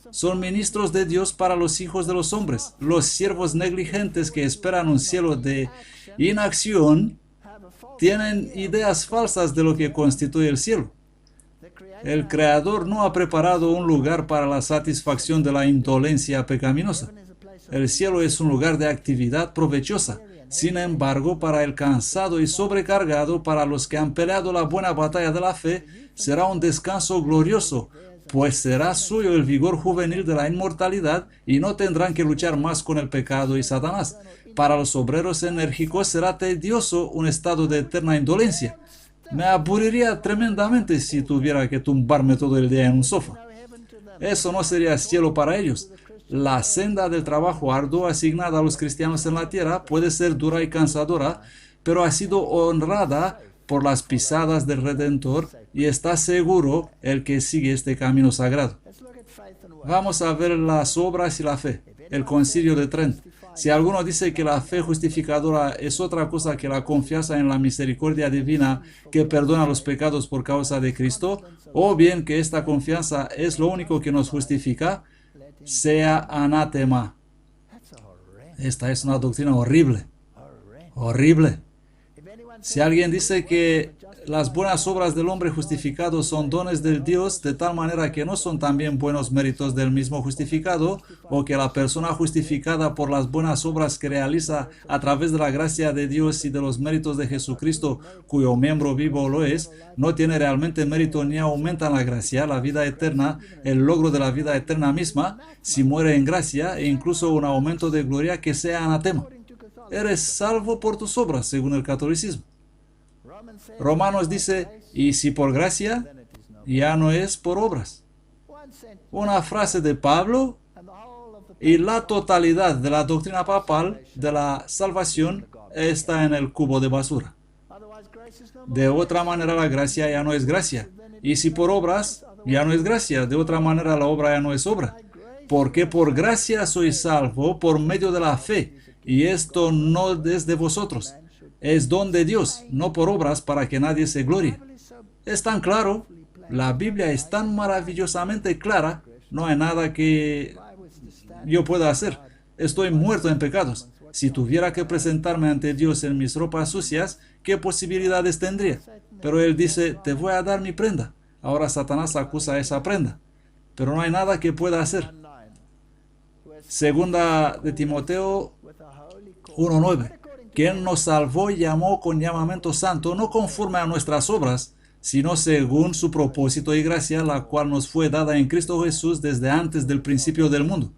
Son ministros de Dios para los hijos de los hombres. Los siervos negligentes que esperan un cielo de inacción tienen ideas falsas de lo que constituye el cielo. El Creador no ha preparado un lugar para la satisfacción de la indolencia pecaminosa. El cielo es un lugar de actividad provechosa. Sin embargo, para el cansado y sobrecargado, para los que han peleado la buena batalla de la fe, será un descanso glorioso, pues será suyo el vigor juvenil de la inmortalidad y no tendrán que luchar más con el pecado y Satanás. Para los obreros enérgicos será tedioso un estado de eterna indolencia. Me aburriría tremendamente si tuviera que tumbarme todo el día en un sofá. Eso no sería cielo para ellos. La senda del trabajo arduo asignada a los cristianos en la tierra puede ser dura y cansadora, pero ha sido honrada por las pisadas del Redentor y está seguro el que sigue este camino sagrado. Vamos a ver las obras y la fe. El Concilio de Trento. Si alguno dice que la fe justificadora es otra cosa que la confianza en la misericordia divina que perdona los pecados por causa de Cristo, o bien que esta confianza es lo único que nos justifica, sea anatema. Esta es una doctrina horrible. Horrible. Si alguien dice que las buenas obras del hombre justificado son dones del Dios de tal manera que no son también buenos méritos del mismo justificado, o que la persona justificada por las buenas obras que realiza a través de la gracia de Dios y de los méritos de Jesucristo, cuyo miembro vivo lo es, no tiene realmente mérito ni aumenta en la gracia, la vida eterna, el logro de la vida eterna misma, si muere en gracia, e incluso un aumento de gloria que sea anatema. Eres salvo por tus obras, según el catolicismo. Romanos dice, y si por gracia, ya no es por obras. Una frase de Pablo y la totalidad de la doctrina papal de la salvación está en el cubo de basura. De otra manera la gracia ya no es gracia. Y si por obras, ya no es gracia. De otra manera la obra ya no es obra. Porque por gracia soy salvo por medio de la fe. Y esto no es de vosotros. Es don de Dios, no por obras para que nadie se glorie. Es tan claro, la Biblia es tan maravillosamente clara, no hay nada que yo pueda hacer. Estoy muerto en pecados. Si tuviera que presentarme ante Dios en mis ropas sucias, ¿qué posibilidades tendría? Pero Él dice, te voy a dar mi prenda. Ahora Satanás acusa esa prenda. Pero no hay nada que pueda hacer. Segunda de Timoteo 1:9. Quien nos salvó y llamó con llamamiento santo, no conforme a nuestras obras, sino según su propósito y gracia, la cual nos fue dada en Cristo Jesús desde antes del principio del mundo.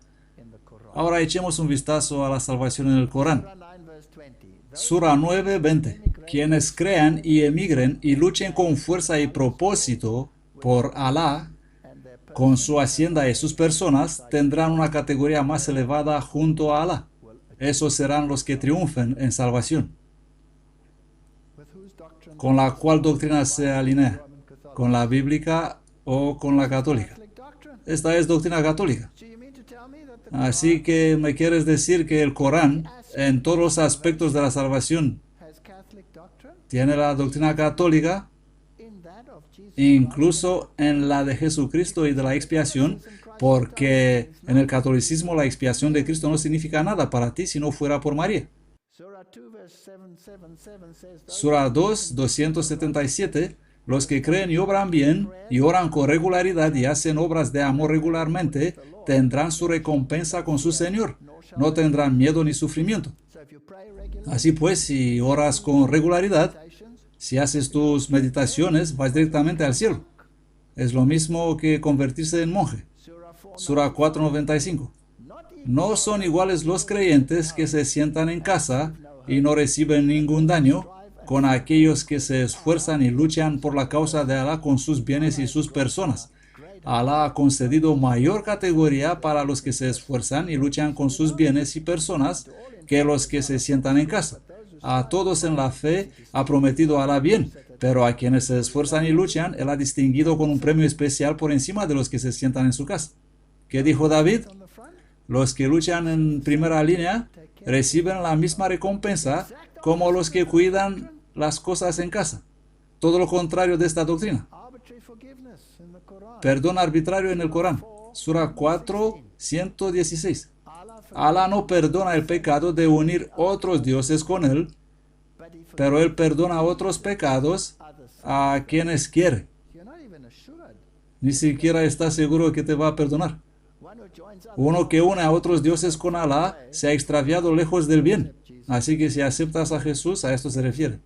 Ahora echemos un vistazo a la salvación en el Corán. Sura 9, 20. Quienes crean y emigren y luchen con fuerza y propósito por Alá, con su hacienda y sus personas, tendrán una categoría más elevada junto a Alá. Esos serán los que triunfen en salvación. ¿Con la cual doctrina se alinea? ¿Con la bíblica o con la católica? Esta es doctrina católica. Así que me quieres decir que el Corán, en todos los aspectos de la salvación, tiene la doctrina católica, incluso en la de Jesucristo y de la expiación, porque en el catolicismo la expiación de Cristo no significa nada para ti si no fuera por María. Sura 2, 277. Los que creen y obran bien, y oran con regularidad y hacen obras de amor regularmente, tendrán su recompensa con su Señor. No tendrán miedo ni sufrimiento. Así pues, si oras con regularidad, si haces tus meditaciones, vas directamente al cielo. Es lo mismo que convertirse en monje. Sura 4:95. No son iguales los creyentes que se sientan en casa y no reciben ningún daño, con aquellos que se esfuerzan y luchan por la causa de Alá con sus bienes y sus personas. Alá ha concedido mayor categoría para los que se esfuerzan y luchan con sus bienes y personas que los que se sientan en casa. A todos en la fe ha prometido Alá bien, pero a quienes se esfuerzan y luchan, Él ha distinguido con un premio especial por encima de los que se sientan en su casa. ¿Qué dijo David? Los que luchan en primera línea reciben la misma recompensa como los que cuidan las cosas en casa. Todo lo contrario de esta doctrina. Perdón arbitrario en el Corán. Sura 4, 116. Alá no perdona el pecado de unir otros dioses con Él, pero Él perdona otros pecados a quienes quiere. Ni siquiera está seguro que te va a perdonar. Uno que une a otros dioses con Alá se ha extraviado lejos del bien. Así que si aceptas a Jesús, a esto se refiere.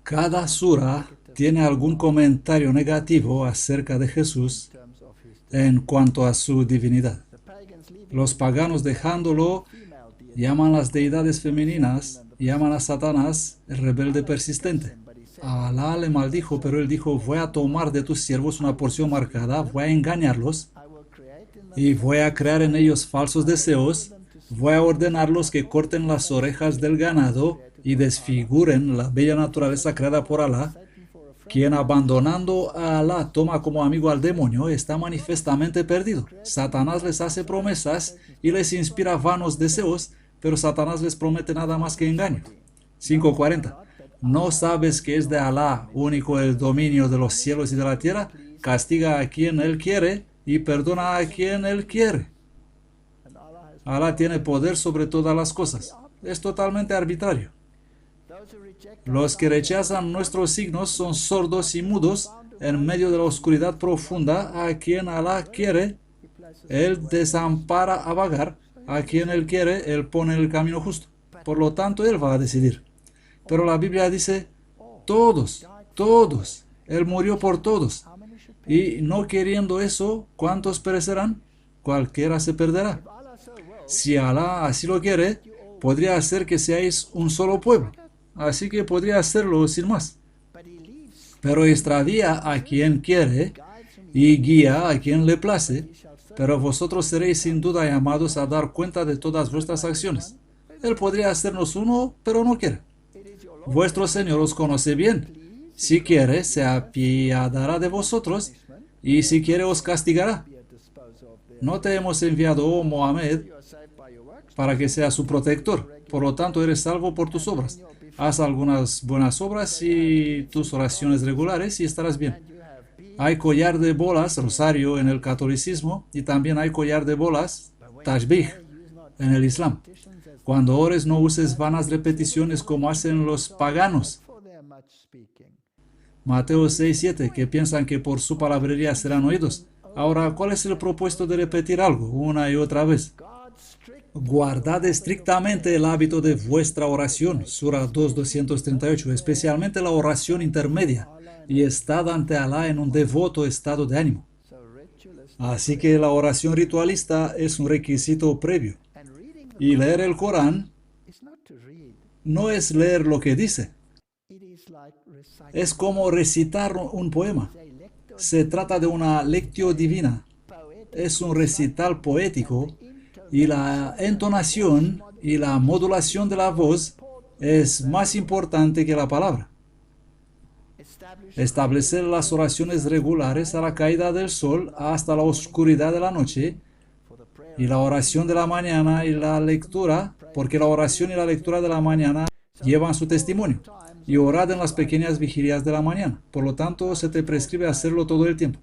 Cada sura tiene algún comentario negativo acerca de Jesús en cuanto a su divinidad. Los paganos, dejándolo, llaman las deidades femeninas, llaman a Satanás el rebelde persistente. A Alá le maldijo, pero él dijo: voy a tomar de tus siervos una porción marcada, voy a engañarlos y voy a crear en ellos falsos deseos, voy a ordenarlos que corten las orejas del ganado y desfiguren la bella naturaleza creada por Alá. Quien abandonando a Alá toma como amigo al demonio está manifiestamente perdido. Satanás les hace promesas y les inspira vanos deseos, pero Satanás les promete nada más que engaño. 5:40. ¿No sabes que es de Alá único el dominio de los cielos y de la tierra? Castiga a quien Él quiere y perdona a quien Él quiere. Alá tiene poder sobre todas las cosas. Es totalmente arbitrario. Los que rechazan nuestros signos son sordos y mudos en medio de la oscuridad profunda. A quien Alá quiere, Él desampara a vagar. A quien Él quiere, Él pone en el camino justo. Por lo tanto, Él va a decidir. Pero la Biblia dice: todos, todos. Él murió por todos. Y no queriendo eso, ¿cuántos perecerán? Cualquiera se perderá. Si Alá así lo quiere, podría hacer que seáis un solo pueblo. Así que podría hacerlo sin más. Pero extravía a quien quiere y guía a quien le place. Pero vosotros seréis sin duda llamados a dar cuenta de todas vuestras acciones. Él podría hacernos uno, pero no quiere. Vuestro Señor os conoce bien. Si quiere, se apiadará de vosotros, y si quiere, os castigará. No te hemos enviado, oh Mohamed, para que seas su protector. Por lo tanto, eres salvo por tus obras. Haz algunas buenas obras y tus oraciones regulares y estarás bien. Hay collar de bolas, rosario, en el catolicismo, y también hay collar de bolas, tashbih, en el Islam. Cuando ores, no uses vanas repeticiones como hacen los paganos. Mateo 6:7, que piensan que por su palabrería serán oídos. Ahora, ¿cuál es el propósito de repetir algo una y otra vez? Guardad estrictamente el hábito de vuestra oración, Sura 2, 238, especialmente la oración intermedia, y estad ante Alá en un devoto estado de ánimo. Así que la oración ritualista es un requisito previo. Y leer el Corán no es leer lo que dice, es como recitar un poema. Se trata de una lectio divina, es un recital poético y la entonación y la modulación de la voz es más importante que la palabra. Establecer las oraciones regulares a la caída del sol hasta la oscuridad de la noche y la oración de la mañana y la lectura, porque la oración y la lectura de la mañana llevan su testimonio, y orad en las pequeñas vigilias de la mañana. Por lo tanto, se te prescribe hacerlo todo el tiempo.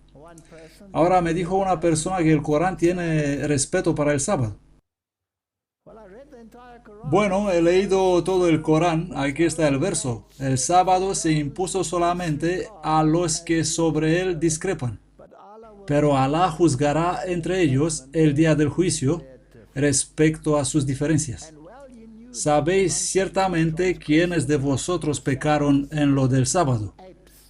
Ahora me dijo una persona que el Corán tiene respeto para el sábado. Bueno, he leído todo el Corán, aquí está el verso. El sábado se impuso solamente a los que sobre él discrepan, pero Alá juzgará entre ellos el día del juicio respecto a sus diferencias. Sabéis ciertamente quiénes de vosotros pecaron en lo del sábado.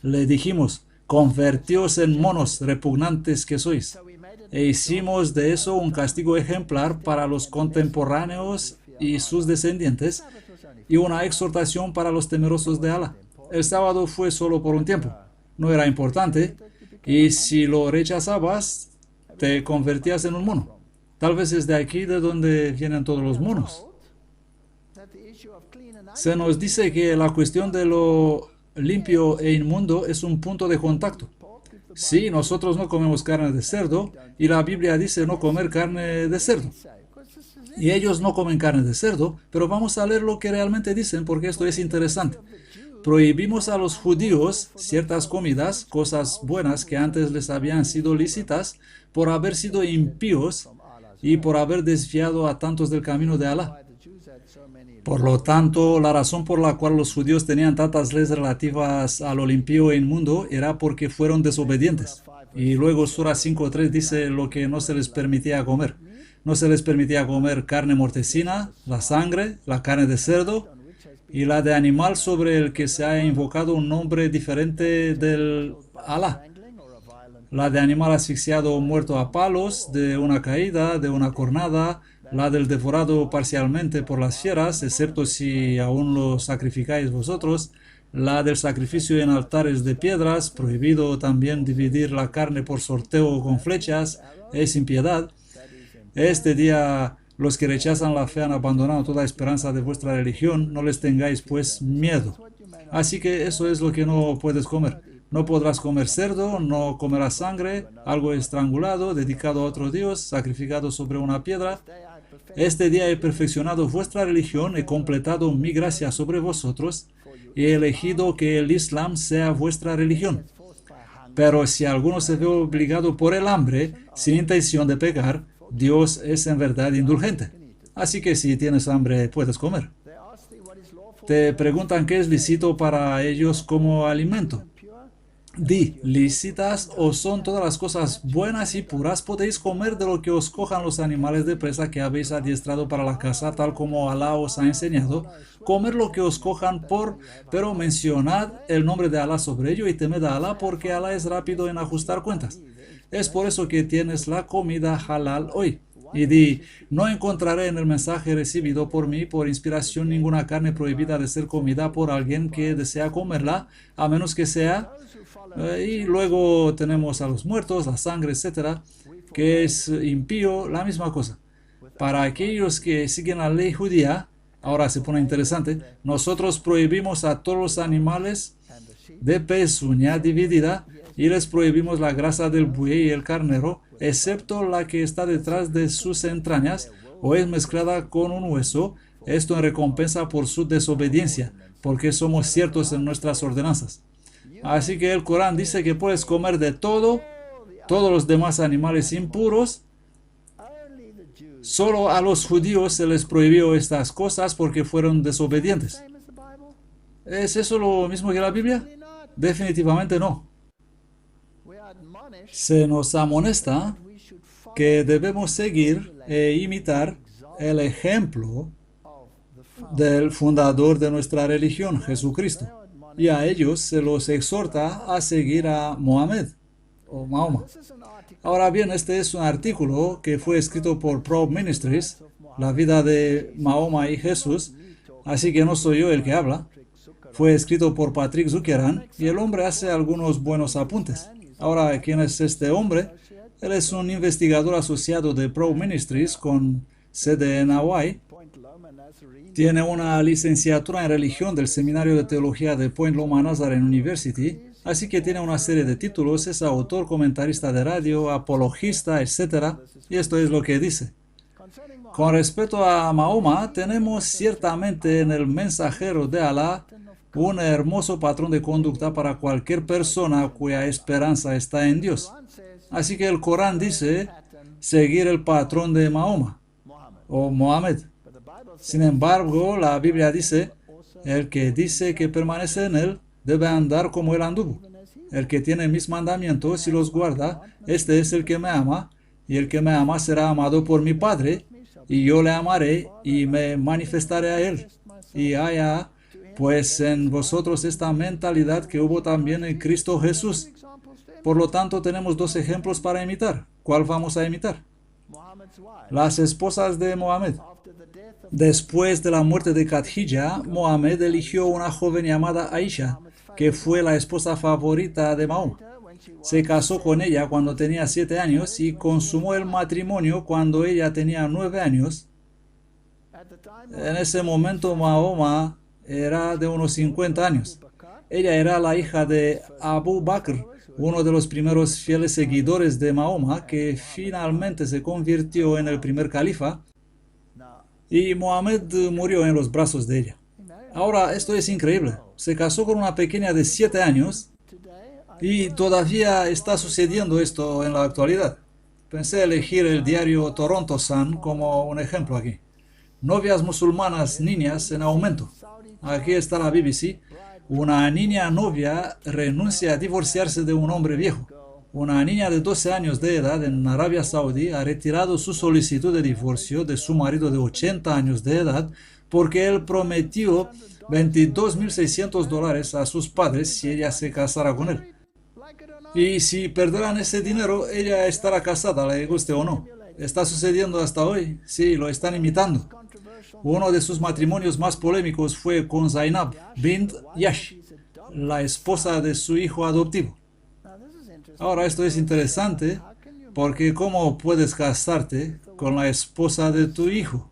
Le dijimos, convertíos en monos repugnantes que sois. E hicimos de eso un castigo ejemplar para los contemporáneos y sus descendientes, y una exhortación para los temerosos de Alá. El sábado fue solo por un tiempo, no era importante, y si lo rechazabas, te convertías en un mono. Tal vez es de aquí de donde vienen todos los monos. Se nos dice que la cuestión de lo limpio e inmundo es un punto de contacto. Sí, nosotros no comemos carne de cerdo, y la Biblia dice no comer carne de cerdo. Y ellos no comen carne de cerdo, pero vamos a leer lo que realmente dicen porque esto es interesante. Prohibimos a los judíos ciertas comidas, cosas buenas que antes les habían sido lícitas, por haber sido impíos y por haber desviado a tantos del camino de Alá. Por lo tanto, la razón por la cual los judíos tenían tantas leyes relativas a lo limpio e inmundo era porque fueron desobedientes. Y luego Sura 5.3 dice lo que no se les permitía comer. No se les permitía comer carne mortecina, la sangre, la carne de cerdo y la de animal sobre el que se haya invocado un nombre diferente del Alá. La de animal asfixiado o muerto a palos, de una caída, de una cornada, la del devorado parcialmente por las fieras, excepto si aún lo sacrificáis vosotros, la del sacrificio en altares de piedras, prohibido también dividir la carne por sorteo con flechas, es impiedad. Este día los que rechazan la fe han abandonado toda esperanza de vuestra religión, no les tengáis pues miedo. Así que eso es lo que no puedes comer. No podrás comer cerdo, no comerás sangre, algo estrangulado, dedicado a otro dios, sacrificado sobre una piedra. Este día he perfeccionado vuestra religión, he completado mi gracia sobre vosotros, y he elegido que el Islam sea vuestra religión. Pero si alguno se ve obligado por el hambre, sin intención de pecar, Dios es en verdad indulgente. Así que si tienes hambre, puedes comer. Te preguntan qué es lícito para ellos como alimento. Di, lícitas o son todas las cosas buenas y puras, podéis comer de lo que os cojan los animales de presa que habéis adiestrado para la caza, tal como Alá os ha enseñado. Comer lo que os cojan pero mencionad el nombre de Alá sobre ello y temed a Alá, porque Alá es rápido en ajustar cuentas. Es por eso que tienes la comida halal hoy. Y di, no encontraré en el mensaje recibido por mí por inspiración ninguna carne prohibida de ser comida por alguien que desea comerla, a menos que sea... y luego tenemos a los muertos, la sangre, etcétera, que es impío, la misma cosa. Para aquellos que siguen la ley judía, ahora se pone interesante, nosotros prohibimos a todos los animales de pezuña dividida y les prohibimos la grasa del buey y el carnero, excepto la que está detrás de sus entrañas o es mezclada con un hueso, esto en recompensa por su desobediencia, porque somos ciertos en nuestras ordenanzas. Así que el Corán dice que puedes comer de todo, todos los demás animales impuros. Solo a los judíos se les prohibió estas cosas porque fueron desobedientes. ¿Es eso lo mismo que la Biblia? Definitivamente no. Se nos amonesta que debemos seguir e imitar el ejemplo del fundador de nuestra religión, Jesucristo. Y a ellos se los exhorta a seguir a Mohamed. o Mahoma. Ahora bien, este es un artículo que fue escrito por Pro Ministries, la vida de Mahoma y Jesús, así que no soy yo el que habla. Fue escrito por Patrick Zuckerman y el hombre hace algunos buenos apuntes. Ahora, ¿quién es este hombre? Él es un investigador asociado de Pro Ministries con sede en Hawái. Tiene una licenciatura en religión del Seminario de Teología de Point Loma Nazarene University, así que tiene una serie de títulos, es autor, comentarista de radio, apologista, etc. Y esto es lo que dice. Con respecto a Mahoma, tenemos ciertamente en el mensajero de Alá un hermoso patrón de conducta para cualquier persona cuya esperanza está en Dios. Así que el Corán dice seguir el patrón de Mahoma o Mohammed. Sin embargo, la Biblia dice, el que dice que permanece en él debe andar como él anduvo. El que tiene mis mandamientos y los guarda, este es el que me ama, y el que me ama será amado por mi Padre, y yo le amaré y me manifestaré a él. Y haya pues en vosotros esta mentalidad que hubo también en Cristo Jesús. Por lo tanto, tenemos dos ejemplos para imitar. ¿Cuál vamos a imitar? Las esposas de Mohammed. Después de la muerte de Khadija, Mohammed eligió una joven llamada Aisha, que fue la esposa favorita de Mahoma. Se casó con ella cuando tenía 7 años y consumó el matrimonio cuando ella tenía 9 años. En ese momento Mahoma era de unos 50 años. Ella era la hija de Abu Bakr, uno de los primeros fieles seguidores de Mahoma, que finalmente se convirtió en el primer califa, y Mohammed murió en los brazos de ella. Ahora, esto es increíble. Se casó con una pequeña de 7 años y todavía está sucediendo esto en la actualidad. Pensé elegir el diario Toronto Sun como un ejemplo aquí. Novias musulmanas niñas en aumento. Aquí está la BBC. Una niña novia renuncia a divorciarse de un hombre viejo. Una niña de 12 años de edad en Arabia Saudí ha retirado su solicitud de divorcio de su marido de 80 años de edad porque él prometió $22,600 a sus padres si ella se casara con él. Y si perderán ese dinero, ella estará casada, le guste o no. ¿Está sucediendo hasta hoy? Sí, lo están imitando. Uno de sus matrimonios más polémicos fue con Zainab bint Yash, la esposa de su hijo adoptivo. Ahora, esto es interesante porque ¿cómo puedes casarte con la esposa de tu hijo?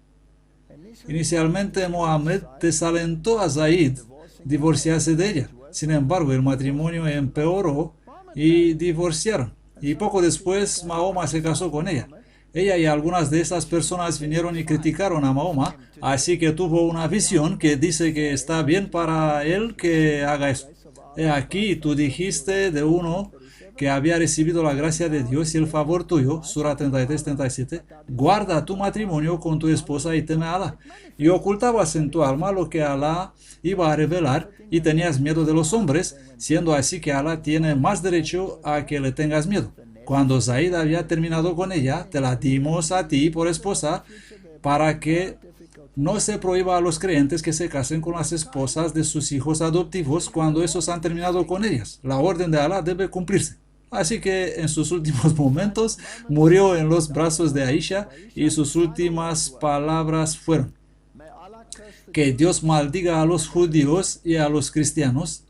Inicialmente Mohammed desalentó a Zaid divorciarse de ella. Sin embargo, el matrimonio empeoró y divorciaron. Y poco después Mahoma se casó con ella. Ella y algunas de esas personas vinieron y criticaron a Mahoma, así que tuvo una visión que dice que está bien para él que haga eso. Aquí tú dijiste de uno que había recibido la gracia de Dios y el favor tuyo, Surah 33-37, guarda tu matrimonio con tu esposa y teme a Alá. Y ocultabas en tu alma lo que Alá iba a revelar y tenías miedo de los hombres, siendo así que Alá tiene más derecho a que le tengas miedo. Cuando Zaid había terminado con ella, te la dimos a ti por esposa para que no se prohíba a los creyentes que se casen con las esposas de sus hijos adoptivos cuando esos han terminado con ellas. La orden de Alá debe cumplirse. Así que en sus últimos momentos murió en los brazos de Aisha y sus últimas palabras fueron: que Dios maldiga a los judíos y a los cristianos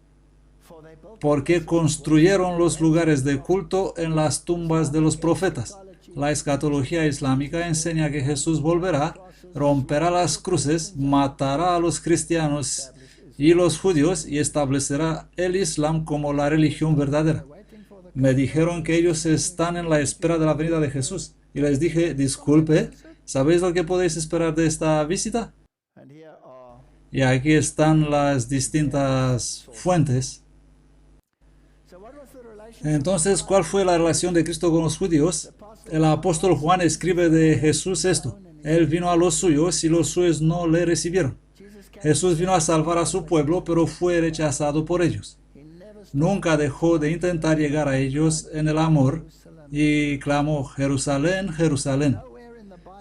porque construyeron los lugares de culto en las tumbas de los profetas. La escatología islámica enseña que Jesús volverá, romperá las cruces, matará a los cristianos y los judíos y establecerá el Islam como la religión verdadera. Me dijeron que ellos están en la espera de la venida de Jesús. Y les dije, disculpe, ¿sabéis lo que podéis esperar de esta visita? Y aquí están las distintas fuentes. Entonces, ¿cuál fue la relación de Cristo con los judíos? El apóstol Juan escribe de Jesús esto: Él vino a los suyos y los suyos no le recibieron. Jesús vino a salvar a su pueblo, pero fue rechazado por ellos. Nunca dejó de intentar llegar a ellos en el amor y clamó: Jerusalén, Jerusalén.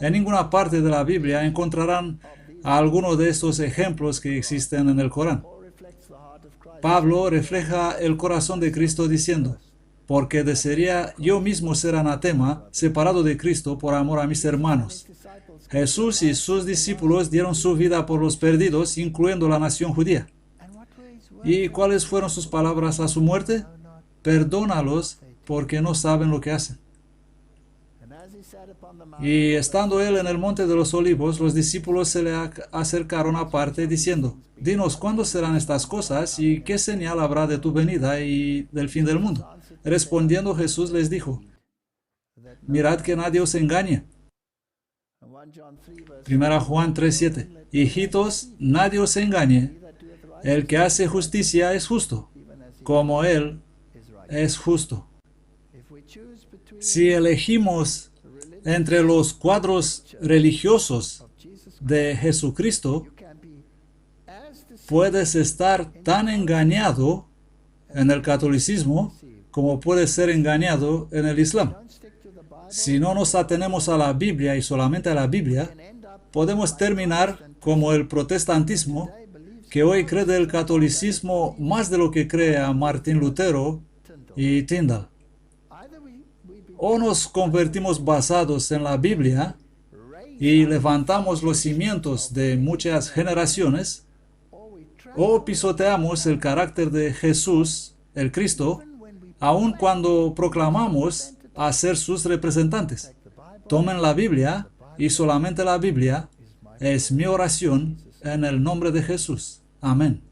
En ninguna parte de la Biblia encontrarán alguno de estos ejemplos que existen en el Corán. Pablo refleja el corazón de Cristo diciendo: porque desearía yo mismo ser anatema, separado de Cristo por amor a mis hermanos. Jesús y sus discípulos dieron su vida por los perdidos, incluyendo la nación judía. ¿Y cuáles fueron sus palabras a su muerte? Perdónalos porque no saben lo que hacen. Y estando él en el monte de los olivos, los discípulos se le acercaron aparte diciendo: Dinos, ¿cuándo serán estas cosas y qué señal habrá de tu venida y del fin del mundo? Respondiendo Jesús les dijo: Mirad que nadie os engañe. 1 Juan 3:7. Hijitos, nadie os engañe. El que hace justicia es justo, como Él es justo. Si elegimos entre los cuadros religiosos de Jesucristo, puedes estar tan engañado en el catolicismo como puedes ser engañado en el Islam. Si no nos atenemos a la Biblia y solamente a la Biblia, podemos terminar como el protestantismo, que hoy cree del catolicismo más de lo que cree a Martín Lutero y Tyndale. O nos convertimos basados en la Biblia y levantamos los cimientos de muchas generaciones, o pisoteamos el carácter de Jesús, el Cristo, aun cuando proclamamos a ser sus representantes. Tomen la Biblia y solamente la Biblia. Es mi oración en el nombre de Jesús. Amén.